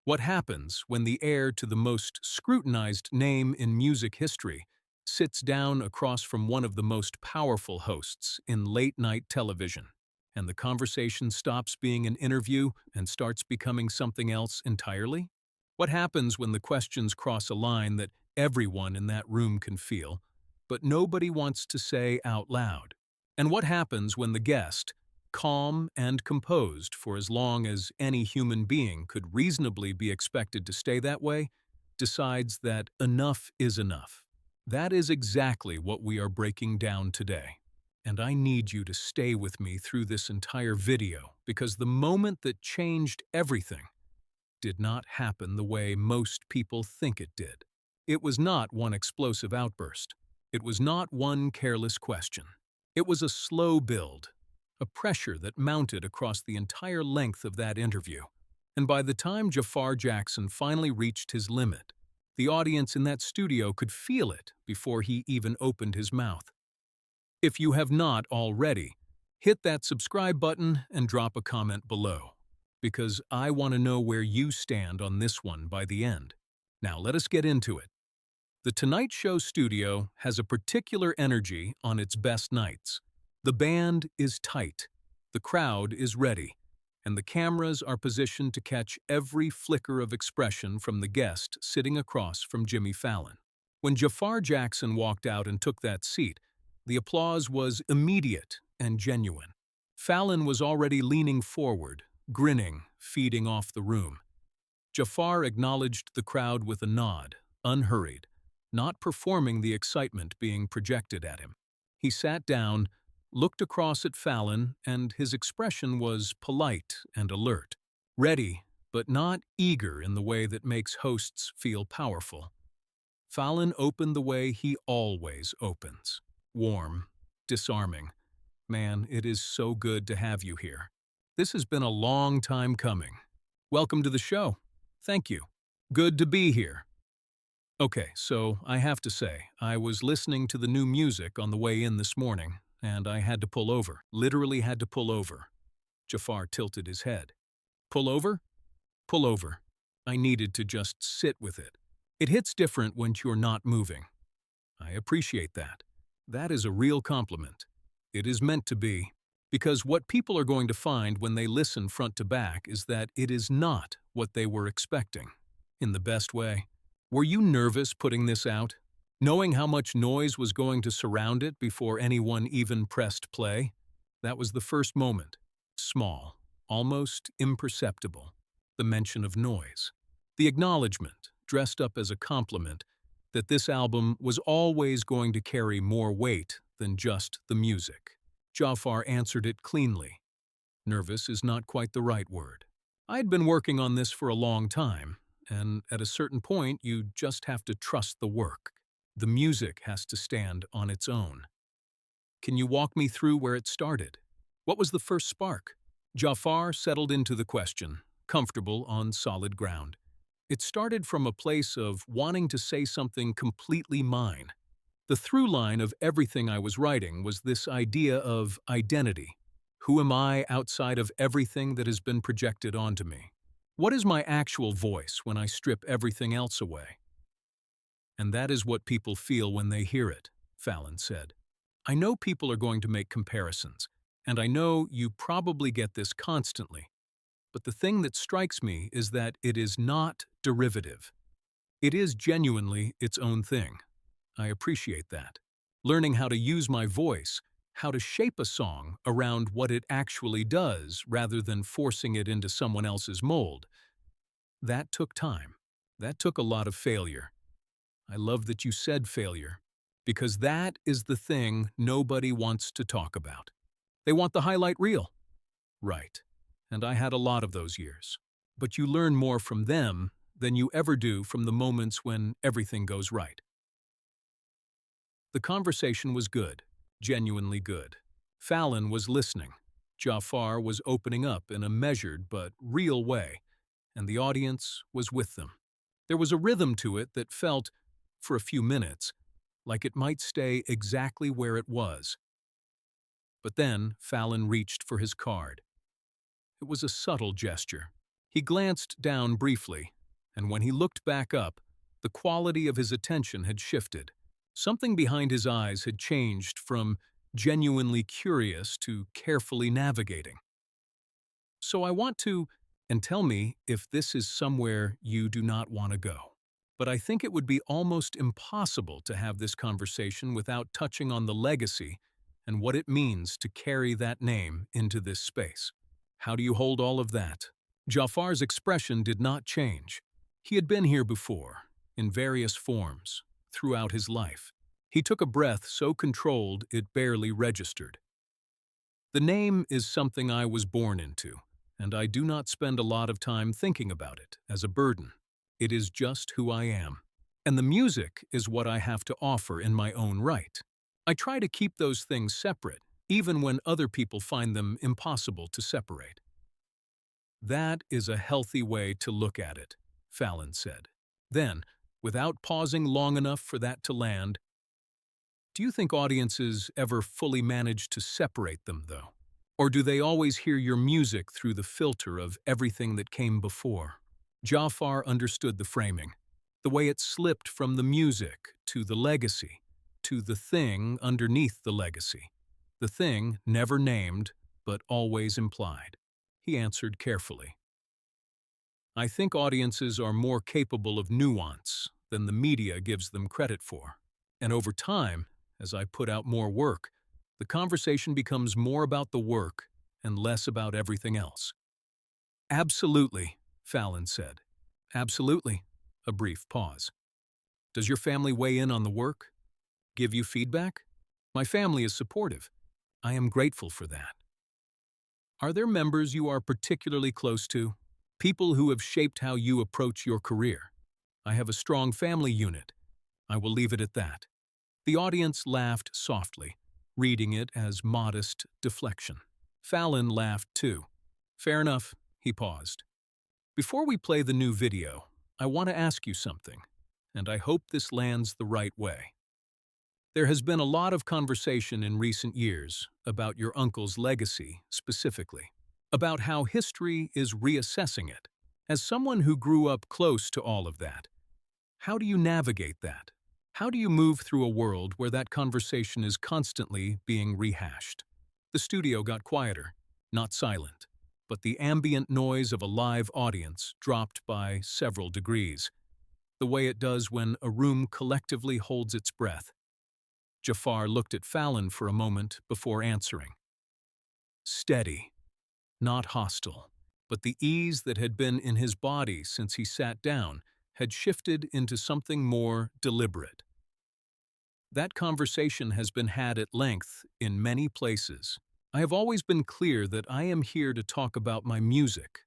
What happens when the heir to the most scrutinized name in music history sits down across from one of the most powerful hosts in late-night television, and the conversation stops being an interview and starts becoming something else entirely? What happens when the questions cross a line that everyone in that room can feel, but nobody wants to say out loud? And what happens when the guest, calm and composed for as long as any human being could reasonably be expected to stay that way, decides that enough is enough? That is exactly what we are breaking down today. And I need you to stay with me through this entire video because the moment that changed everything did not happen the way most people think it did. It was not one explosive outburst. It was not one careless question. It was a slow build, a pressure that mounted across the entire length of that interview. And by the time Jaafar Jackson finally reached his limit, the audience in that studio could feel it before he even opened his mouth. If you have not already, hit that subscribe button and drop a comment below, because I want to know where you stand on this one by the end. Now let us get into it. The Tonight Show studio has a particular energy on its best nights. The band is tight, the crowd is ready, and the cameras are positioned to catch every flicker of expression from the guest sitting across from Jimmy Fallon. When Jaafar Jackson walked out and took that seat, the applause was immediate and genuine. Fallon was already leaning forward, grinning, feeding off the room. Jaafar acknowledged the crowd with a nod, unhurried, not performing the excitement being projected at him. He sat down, looked across at Fallon, and his expression was polite and alert, ready, but not eager in the way that makes hosts feel powerful. Fallon opened the way he always opens, warm, disarming. Man, it is so good to have you here. This has been a long time coming. Welcome to the show. Thank you. Good to be here. Okay, so I have to say, I was listening to the new music on the way in this morning, and I had to pull over, literally had to pull over. Jaafar tilted his head. Pull over? Pull over. I needed to just sit with it. It hits different when you're not moving. I appreciate that. That is a real compliment. It is meant to be, because what people are going to find when they listen front to back is that it is not what they were expecting. In the best way. Were you nervous putting this out? Knowing how much noise was going to surround it before anyone even pressed play? That was the first moment. Small, almost imperceptible. The mention of noise. The acknowledgement, dressed up as a compliment, that this album was always going to carry more weight than just the music. Jaafar answered it cleanly. Nervous is not quite the right word. I'd been working on this for a long time, and at a certain point you just have to trust the work. The music has to stand on its own. Can you walk me through where it started? What was the first spark? Jaafar settled into the question, comfortable on solid ground. It started from a place of wanting to say something completely mine. The through line of everything I was writing was this idea of identity. Who am I outside of everything that has been projected onto me? What is my actual voice when I strip everything else away? And that is what people feel when they hear it, Fallon said. I know people are going to make comparisons, and I know you probably get this constantly. But the thing that strikes me is that it is not derivative. It is genuinely its own thing. I appreciate that. Learning how to use my voice, how to shape a song around what it actually does rather than forcing it into someone else's mold. That took time. That took a lot of failure. I love that you said failure, because that is the thing nobody wants to talk about. They want the highlight reel. Right. And I had a lot of those years. But you learn more from them than you ever do from the moments when everything goes right. The conversation was good, genuinely good. Fallon was listening. Jaafar was opening up in a measured but real way, and the audience was with them. There was a rhythm to it that felt, for a few minutes, like it might stay exactly where it was. But then Fallon reached for his card. It was a subtle gesture. He glanced down briefly, and when he looked back up, the quality of his attention had shifted. Something behind his eyes had changed from genuinely curious to carefully navigating. So I want to, and tell me if this is somewhere you do not want to go. But I think it would be almost impossible to have this conversation without touching on the legacy and what it means to carry that name into this space. How do you hold all of that? Jaafar's expression did not change. He had been here before, in various forms, throughout his life. He took a breath so controlled it barely registered. The name is something I was born into, and I do not spend a lot of time thinking about it as a burden. It is just who I am. And the music is what I have to offer in my own right. I try to keep those things separate, even when other people find them impossible to separate. That is a healthy way to look at it, Fallon said. Then, without pausing long enough for that to land, do you think audiences ever fully manage to separate them, though? Or do they always hear your music through the filter of everything that came before? Jaafar understood the framing, the way it slipped from the music to the legacy, to the thing underneath the legacy, the thing never named but always implied. He answered carefully. I think audiences are more capable of nuance than the media gives them credit for. And over time, as I put out more work, the conversation becomes more about the work and less about everything else. Absolutely, Fallon said. Absolutely. A brief pause. Does your family weigh in on the work? Give you feedback? My family is supportive. I am grateful for that. Are there members you are particularly close to? People who have shaped how you approach your career? I have a strong family unit. I will leave it at that. The audience laughed softly, reading it as modest deflection. Fallon laughed too. Fair enough, he paused. Before we play the new video, I want to ask you something, and I hope this lands the right way. There has been a lot of conversation in recent years about your uncle's legacy specifically, about how history is reassessing it. As someone who grew up close to all of that, how do you navigate that? How do you move through a world where that conversation is constantly being rehashed? The studio got quieter, not silent, but the ambient noise of a live audience dropped by several degrees, the way it does when a room collectively holds its breath. Jaafar looked at Fallon for a moment before answering. Steady, not hostile, but the ease that had been in his body since he sat down had shifted into something more deliberate. That conversation has been had at length in many places. I have always been clear that I am here to talk about my music,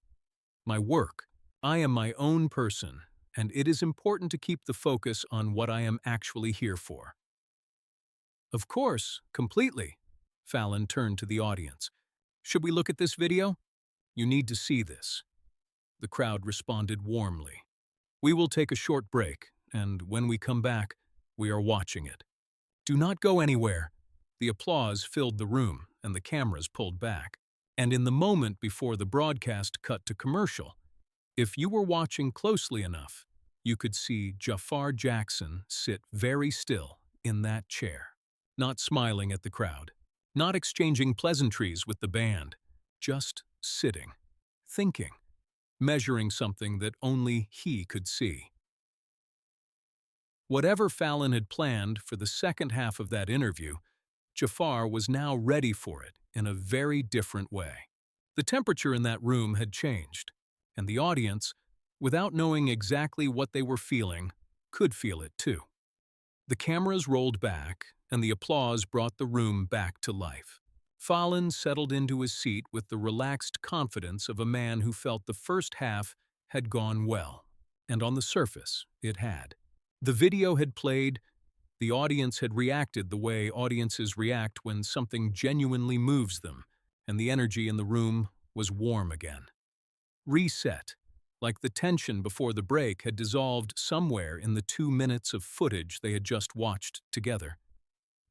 my work. I am my own person, and it is important to keep the focus on what I am actually here for. Of course, completely. Fallon turned to the audience. Should we look at this video? You need to see this. The crowd responded warmly. We will take a short break, and when we come back, we are watching it. Do not go anywhere. The applause filled the room, and the cameras pulled back. And in the moment before the broadcast cut to commercial, if you were watching closely enough, you could see Jaafar Jackson sit very still in that chair, not smiling at the crowd, not exchanging pleasantries with the band, just sitting, thinking, measuring something that only he could see. Whatever Fallon had planned for the second half of that interview, Jaafar was now ready for it in a very different way. The temperature in that room had changed, and the audience, without knowing exactly what they were feeling, could feel it too. The cameras rolled back, and the applause brought the room back to life. Fallon settled into his seat with the relaxed confidence of a man who felt the first half had gone well, and on the surface, it had. The video had played, the audience had reacted the way audiences react when something genuinely moves them, and the energy in the room was warm again. Reset, like the tension before the break had dissolved somewhere in the 2 minutes of footage they had just watched together.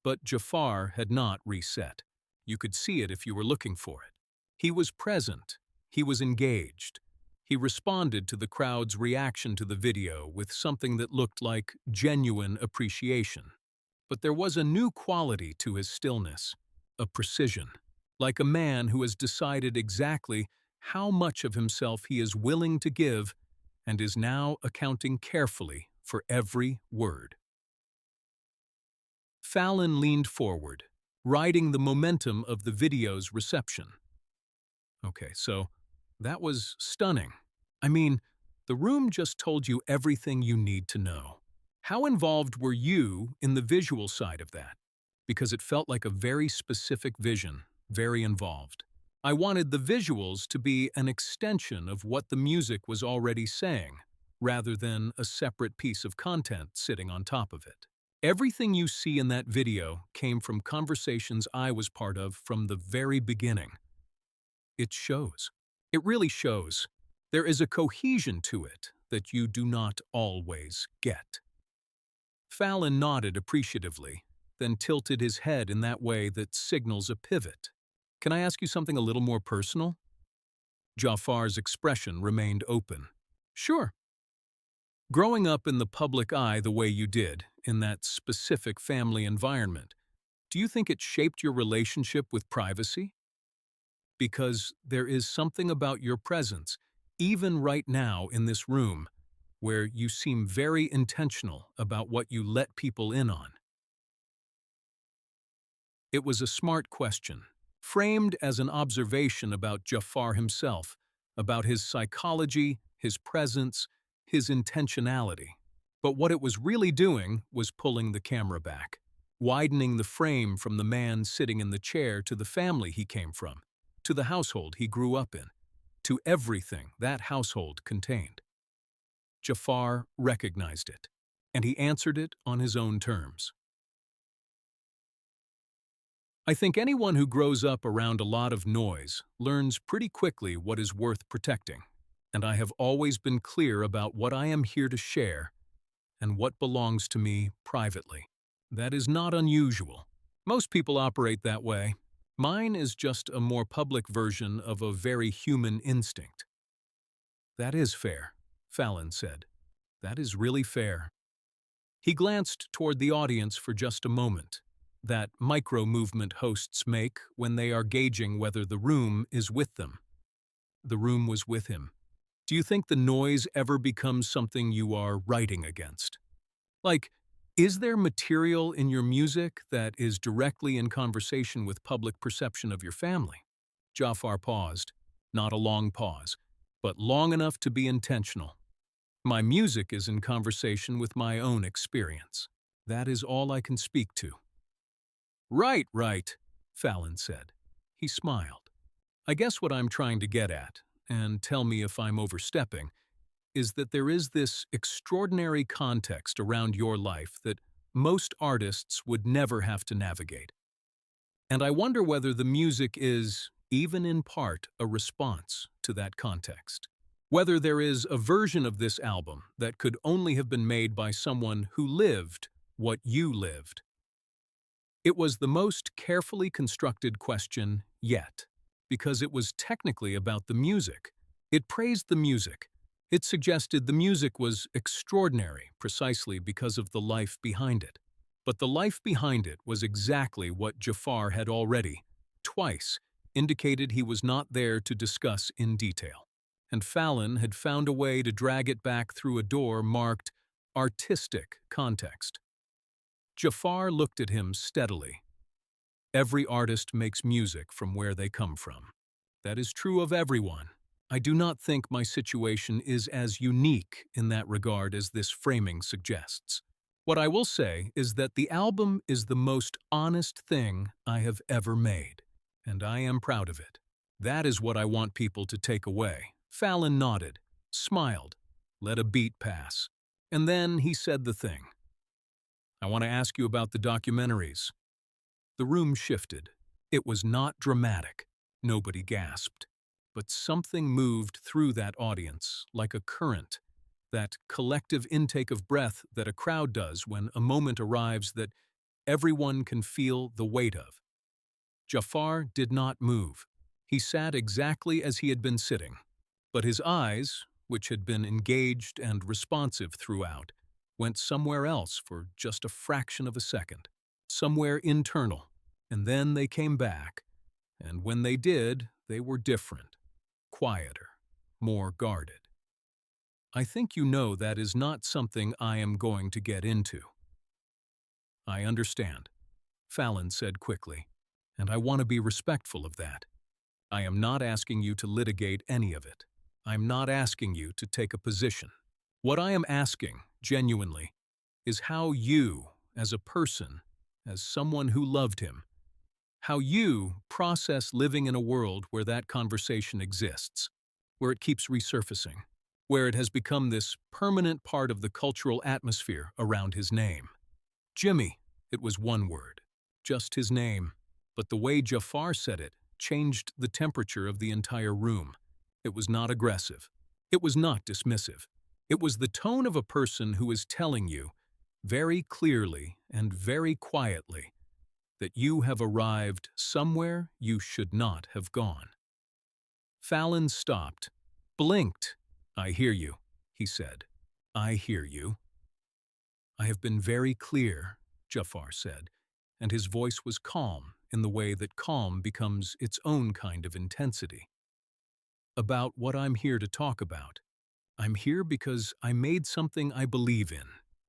But Jaafar had not reset. You could see it if you were looking for it. He was present, he was engaged, He responded to the crowd's reaction to the video with something that looked like genuine appreciation. But there was a new quality to his stillness, a precision, like a man who has decided exactly how much of himself he is willing to give and is now accounting carefully for every word. Fallon leaned forward, riding the momentum of the video's reception. Okay, so that was stunning. I mean, the room just told you everything you need to know. How involved were you in the visual side of that? Because it felt like a very specific vision, very involved. I wanted the visuals to be an extension of what the music was already saying, rather than a separate piece of content sitting on top of it. Everything you see in that video came from conversations I was part of from the very beginning. It shows. It really shows. There is a cohesion to it that you do not always get. Fallon nodded appreciatively, then tilted his head in that way that signals a pivot. Can I ask you something a little more personal? Jaafar's expression remained open. Sure. Growing up in the public eye the way you did, in that specific family environment, do you think it shaped your relationship with privacy? Because there is something about your presence, even right now in this room, where you seem very intentional about what you let people in on. It was a smart question, framed as an observation about Jaafar himself, about his psychology, his presence, his intentionality. But what it was really doing was pulling the camera back, widening the frame from the man sitting in the chair to the family he came from, to the household he grew up in, to everything that household contained. Jaafar recognized it, and he answered it on his own terms. I think anyone who grows up around a lot of noise learns pretty quickly what is worth protecting, and I have always been clear about what I am here to share and what belongs to me privately. That is not unusual. Most people operate that way. Mine is just a more public version of a very human instinct. That is fair, Fallon said. That is really fair. He glanced toward the audience for just a moment, that micro-movement hosts make when they are gauging whether the room is with them. The room was with him. Do you think the noise ever becomes something you are writing against? Like, is there material in your music that is directly in conversation with public perception of your family? Jaafar paused, not a long pause, but long enough to be intentional. My music is in conversation with my own experience. That is all I can speak to. Right, Fallon said. He smiled. I guess what I'm trying to get at, and tell me if I'm overstepping, is that there is this extraordinary context around your life that most artists would never have to navigate. And I wonder whether the music is, even in part, a response to that context. Whether there is a version of this album that could only have been made by someone who lived what you lived. It was the most carefully constructed question yet, because it was technically about the music. It praised the music. It suggested the music was extraordinary precisely because of the life behind it. But the life behind it was exactly what Jaafar had already, twice, indicated he was not there to discuss in detail. And Fallon had found a way to drag it back through a door marked artistic context. Jaafar looked at him steadily. Every artist makes music from where they come from. That is true of everyone. I do not think my situation is as unique in that regard as this framing suggests. What I will say is that the album is the most honest thing I have ever made, and I am proud of it. That is what I want people to take away. Fallon nodded, smiled, let a beat pass, and then he said the thing. I want to ask you about the documentaries. The room shifted. It was not dramatic. Nobody gasped. But something moved through that audience, like a current, that collective intake of breath that a crowd does when a moment arrives that everyone can feel the weight of. Jaafar did not move. He sat exactly as he had been sitting, But his eyes, which had been engaged and responsive throughout, went somewhere else for just a fraction of a second, somewhere internal, and then they came back, and when they did, they were different, quieter, more guarded. I think you know that is not something I am going to get into. I understand, Fallon said quickly, and I want to be respectful of that. I am not asking you to litigate any of it. I'm not asking you to take a position. What I am asking, genuinely, is how you, as a person, as someone who loved him, how you process living in a world where that conversation exists, where it keeps resurfacing, where it has become this permanent part of the cultural atmosphere around his name. Jimmy, it was one word, just his name, but the way Jaafar said it changed the temperature of the entire room. It was not aggressive. It was not dismissive. It was the tone of a person who is telling you, very clearly and very quietly, that you have arrived somewhere you should not have gone. Fallon stopped, blinked. "I hear you," he said. "I hear you." "I have been very clear," Jaafar said, and his voice was calm in the way that calm becomes its own kind of intensity. "About what I'm here to talk about. I'm here because I made something I believe in.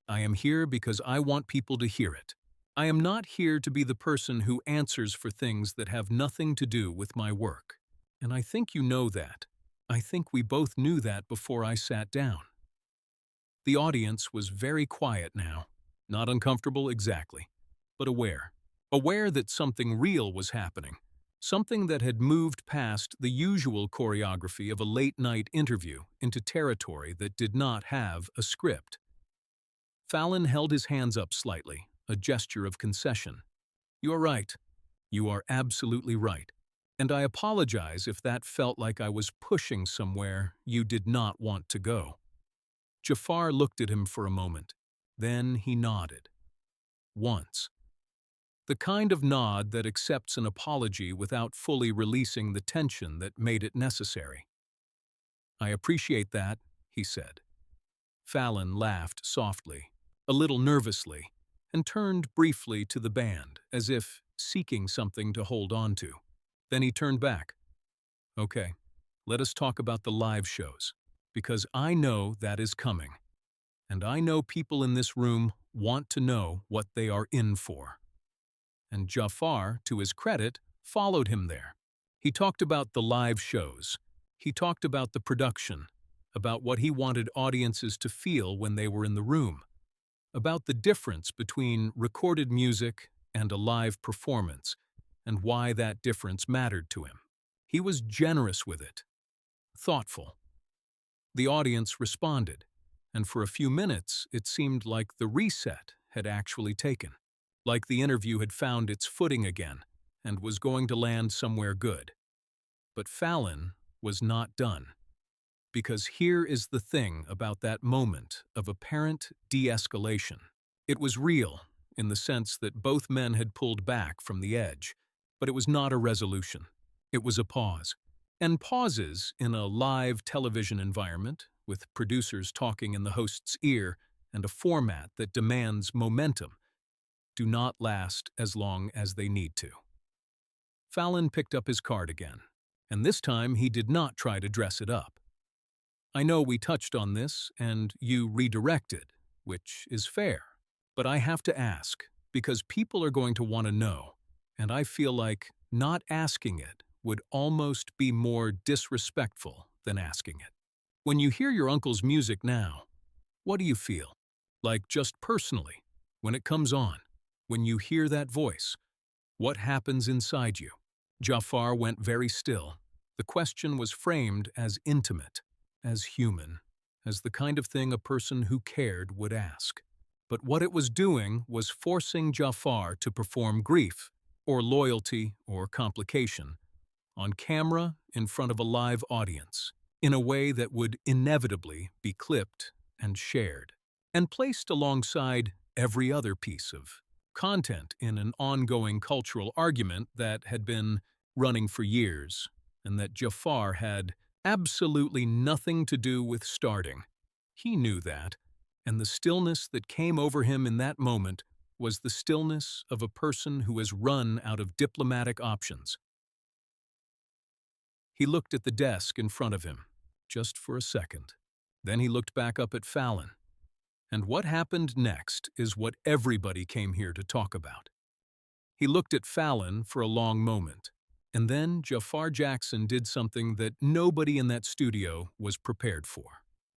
I am here because I want people to hear it. I am not here to be the person who answers for things that have nothing to do with my work. And I think you know that. I think we both knew that before I sat down." The audience was very quiet now, not uncomfortable exactly, but aware. Aware that something real was happening, something that had moved past the usual choreography of a late-night interview into territory that did not have a script. Fallon held his hands up slightly, a gesture of concession. "You are right. You are absolutely right. And I apologize if that felt like I was pushing somewhere you did not want to go." Jaafar looked at him for a moment. Then he nodded. Once. The kind of nod that accepts an apology without fully releasing the tension that made it necessary. "I appreciate that," he said. Fallon laughed softly, a little nervously, and turned briefly to the band, as if seeking something to hold on to. Then he turned back. "Okay, let us talk about the live shows, because I know that is coming. And I know people in this room want to know what they are in for." And Jaafar, to his credit, followed him there. He talked about the live shows. He talked about the production, about what he wanted audiences to feel when they were in the room, about the difference between recorded music and a live performance, and why that difference mattered to him. He was generous with it, thoughtful. The audience responded, and for a few minutes it seemed like the reset had actually taken, like the interview had found its footing again and was going to land somewhere good. But Fallon was not done. Because here is the thing about that moment of apparent de-escalation. It was real, in the sense that both men had pulled back from the edge, but it was not a resolution. It was a pause. And pauses in a live television environment, with producers talking in the host's ear and a format that demands momentum, do not last as long as they need to. Fallon picked up his card again, and this time he did not try to dress it up. "I know we touched on this, and you redirected, which is fair. But I have to ask, because people are going to want to know, and I feel like not asking it would almost be more disrespectful than asking it. When you hear your uncle's music now, what do you feel? Like just personally, when it comes on, when you hear that voice, what happens inside you?" Jaafar went very still. The question was framed as intimate, as human, as the kind of thing a person who cared would ask. But what it was doing was forcing Jaafar to perform grief, or loyalty, or complication, on camera in front of a live audience, in a way that would inevitably be clipped and shared, and placed alongside every other piece of content in an ongoing cultural argument that had been running for years, and that Jaafar had Absolutely nothing to do with starting. He knew that, and the stillness that came over him in that moment was the stillness of a person who has run out of diplomatic options. He looked at the desk in front of him, just for a second. Then he looked back up at Fallon. And what happened next is what everybody came here to talk about. He looked at Fallon for a long moment, and then Jaafar Jackson did something that nobody in that studio was prepared for.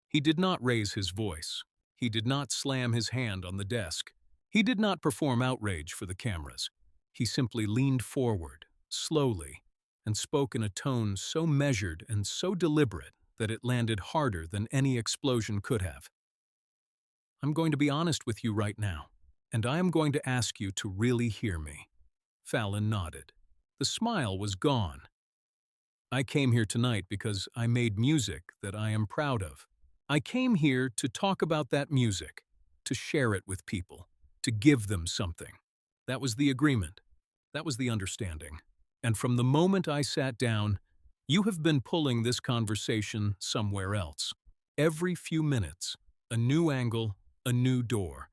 He did not raise his voice. He did not slam his hand on the desk. He did not perform outrage for the cameras. He simply leaned forward, slowly, and spoke in a tone so measured and so deliberate that it landed harder than any explosion could have. I'm going to be honest with you right now, and I am going to ask you to really hear me. Fallon nodded. The smile was gone. I came here tonight because I made music that I am proud of. I came here to talk about that music, to share it with people, to give them something. That was the agreement. That was the understanding. And from the moment I sat down, you have been pulling this conversation somewhere else. Every few minutes, a new angle, a new door,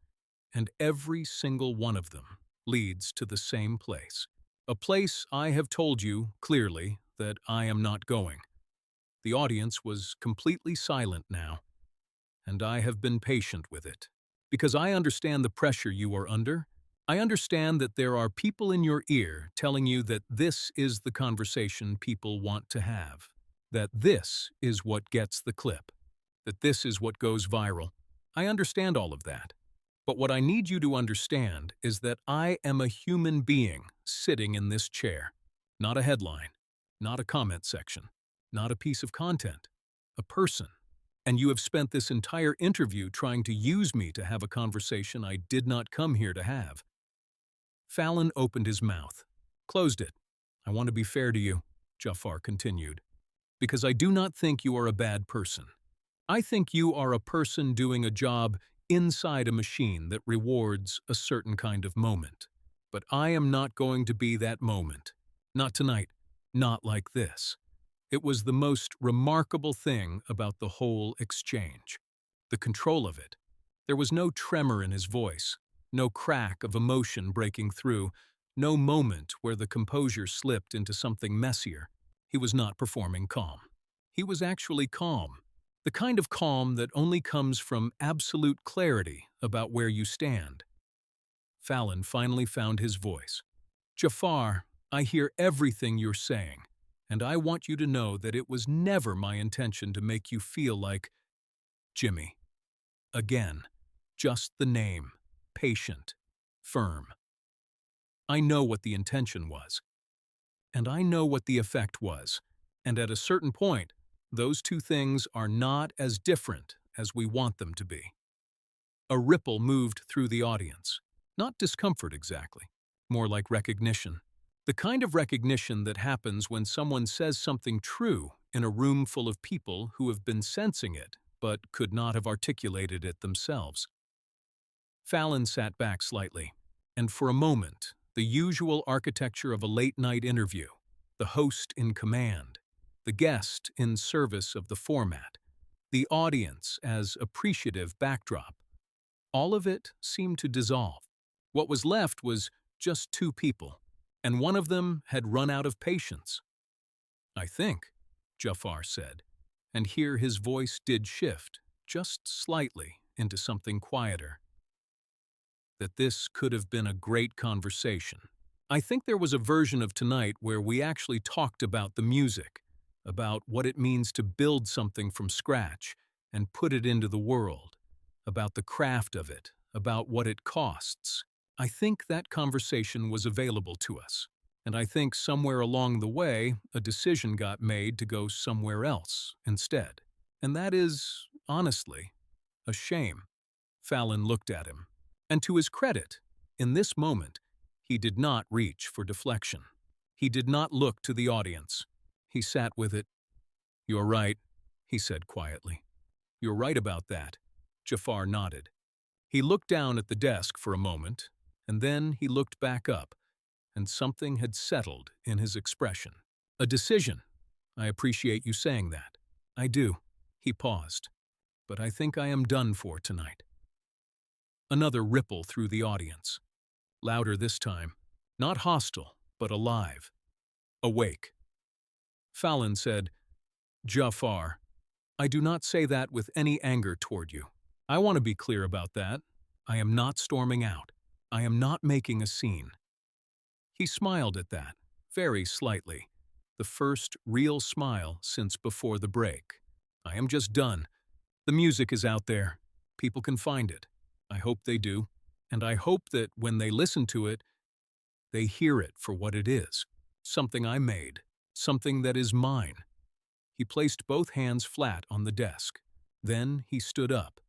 and every single one of them leads to the same place. A place I have told you clearly that I am not going. The audience was completely silent now, and I have been patient with it. Because I understand the pressure you are under. I understand that there are people in your ear telling you that this is the conversation people want to have, that this is what gets the clip, that this is what goes viral. I understand all of that. But what I need you to understand is that I am a human being sitting in this chair. Not a headline, not a comment section, not a piece of content, a person. And you have spent this entire interview trying to use me to have a conversation I did not come here to have. Fallon opened his mouth, closed it. I want to be fair to you, Jaafar continued, because I do not think you are a bad person. I think you are a person doing a job inside a machine that rewards a certain kind of moment. But I am not going to be that moment. Not tonight. Not like this. It was the most remarkable thing about the whole exchange. The control of it. There was no tremor in his voice, no crack of emotion breaking through, no moment where the composure slipped into something messier. He was not performing calm. He was actually calm. The kind of calm that only comes from absolute clarity about where you stand. Fallon finally found his voice. Jaafar, I hear everything you're saying, and I want you to know that it was never my intention to make you feel like Jimmy. Again, just the name, patient, firm. I know what the intention was, and I know what the effect was, and at a certain point, those two things are not as different as we want them to be. A ripple moved through the audience. Not discomfort exactly, more like recognition. The kind of recognition that happens when someone says something true in a room full of people who have been sensing it but could not have articulated it themselves. Fallon sat back slightly, and for a moment, the usual architecture of a late-night interview, the host in command, the guest in service of the format, the audience as appreciative backdrop. All of it seemed to dissolve. What was left was just two people, and one of them had run out of patience. I think, Jaafar said, and here his voice did shift, just slightly, into something quieter. That this could have been a great conversation. I think there was a version of tonight where we actually talked about the music, about what it means to build something from scratch and put it into the world, about the craft of it, about what it costs. I think that conversation was available to us, and I think somewhere along the way, a decision got made to go somewhere else instead. And that is, honestly, a shame. Fallon looked at him, and to his credit, in this moment, he did not reach for deflection. He did not look to the audience. He sat with it. "You're right," he said quietly. "You're right about that." Jaafar nodded. He looked down at the desk for a moment, and then he looked back up, and something had settled in his expression. "A decision. I appreciate you saying that. I do. He paused. But I think I am done for tonight. Another ripple through the audience. Louder this time. Not hostile, but alive. Awake. Fallon said, Jaafar, I do not say that with any anger toward you. I want to be clear about that. I am not storming out. I am not making a scene. He smiled at that, very slightly. The first real smile since before the break. I am just done. The music is out there. People can find it. I hope they do. And I hope that when they listen to it, they hear it for what it is. Something I made. Something that is mine. He placed both hands flat on the desk. Then he stood up.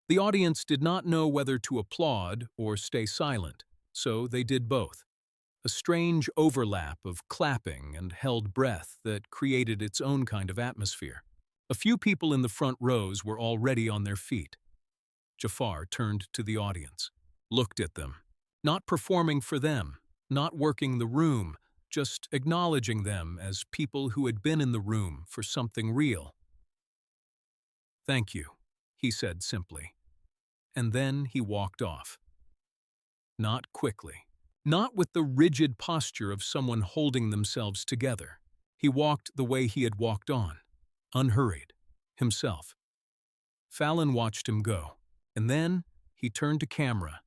The audience did not know whether to applaud or stay silent, so they did both. A strange overlap of clapping and held breath that created its own kind of atmosphere. A few people in the front rows were already on their feet. Jaafar turned to the audience, looked at them, not performing for them, not working the room, just acknowledging them as people who had been in the room for something real. Thank you, he said simply. And then he walked off. Not quickly. Not with the rigid posture of someone holding themselves together. He walked the way he had walked on, unhurried, himself. Fallon watched him go, and then he turned to camera,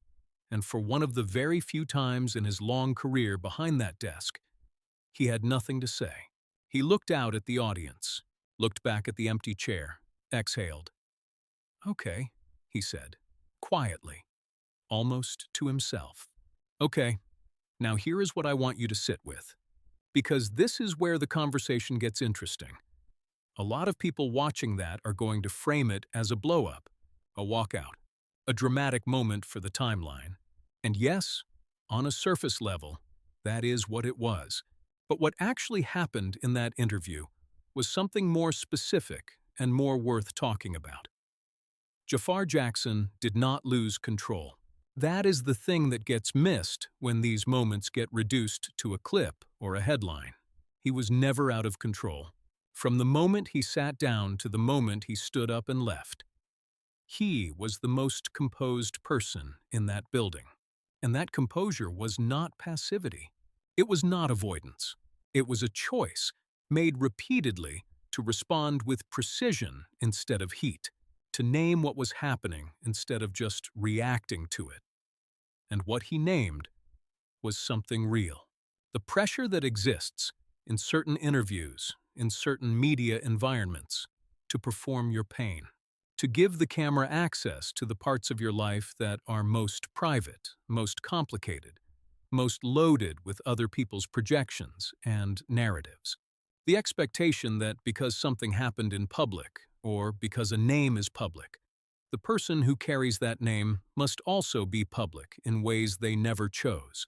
and for one of the very few times in his long career behind that desk, he had nothing to say. He looked out at the audience, looked back at the empty chair, exhaled. Okay, he said, quietly, almost to himself. Okay, now here is what I want you to sit with, because this is where the conversation gets interesting. A lot of people watching that are going to frame it as a blow-up, a walkout, a dramatic moment for the timeline. And yes, on a surface level, that is what it was. But what actually happened in that interview was something more specific and more worth talking about. Jaafar Jackson did not lose control. That is the thing that gets missed when these moments get reduced to a clip or a headline. He was never out of control. From the moment he sat down to the moment he stood up and left. He was the most composed person in that building. And that composure was not passivity. It was not avoidance. It was a choice made repeatedly to respond with precision instead of heat, to name what was happening instead of just reacting to it. And what he named was something real. The pressure that exists in certain interviews, in certain media environments, to perform your pain, to give the camera access to the parts of your life that are most private, most complicated, most loaded with other people's projections and narratives. The expectation that because something happened in public, or because a name is public, the person who carries that name must also be public in ways they never chose.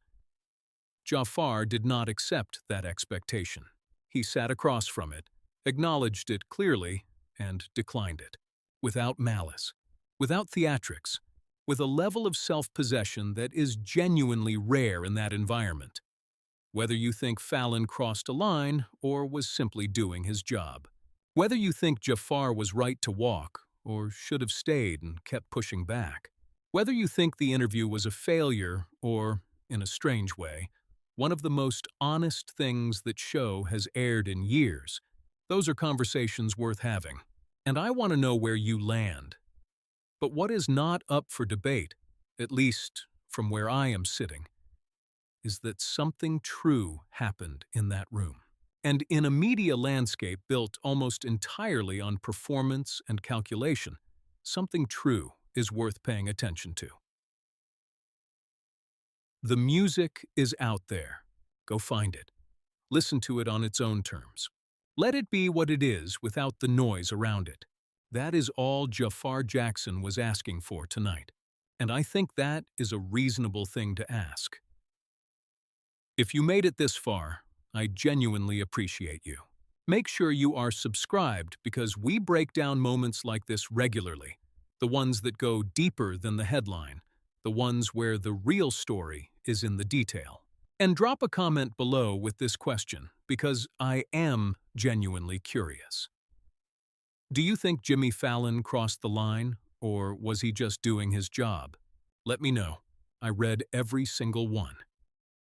Jaafar did not accept that expectation. He sat across from it, acknowledged it clearly, and declined it. Without malice, without theatrics, with a level of self-possession that is genuinely rare in that environment. Whether you think Fallon crossed a line or was simply doing his job. Whether you think Jaafar was right to walk or should have stayed and kept pushing back. Whether you think the interview was a failure or, in a strange way, one of the most honest things that show has aired in years, those are conversations worth having. And I want to know where you land. But what is not up for debate, at least from where I am sitting, is that something true happened in that room. And in a media landscape built almost entirely on performance and calculation, something true is worth paying attention to. The music is out there. Go find it. Listen to it on its own terms. Let it be what it is without the noise around it. That is all Jaafar Jackson was asking for tonight. And I think that is a reasonable thing to ask. If you made it this far, I genuinely appreciate you. Make sure you are subscribed because we break down moments like this regularly, the ones that go deeper than the headline, the ones where the real story is in the detail. And drop a comment below with this question because I am genuinely curious. Do you think Jimmy Fallon crossed the line, or was he just doing his job? Let me know. I read every single one.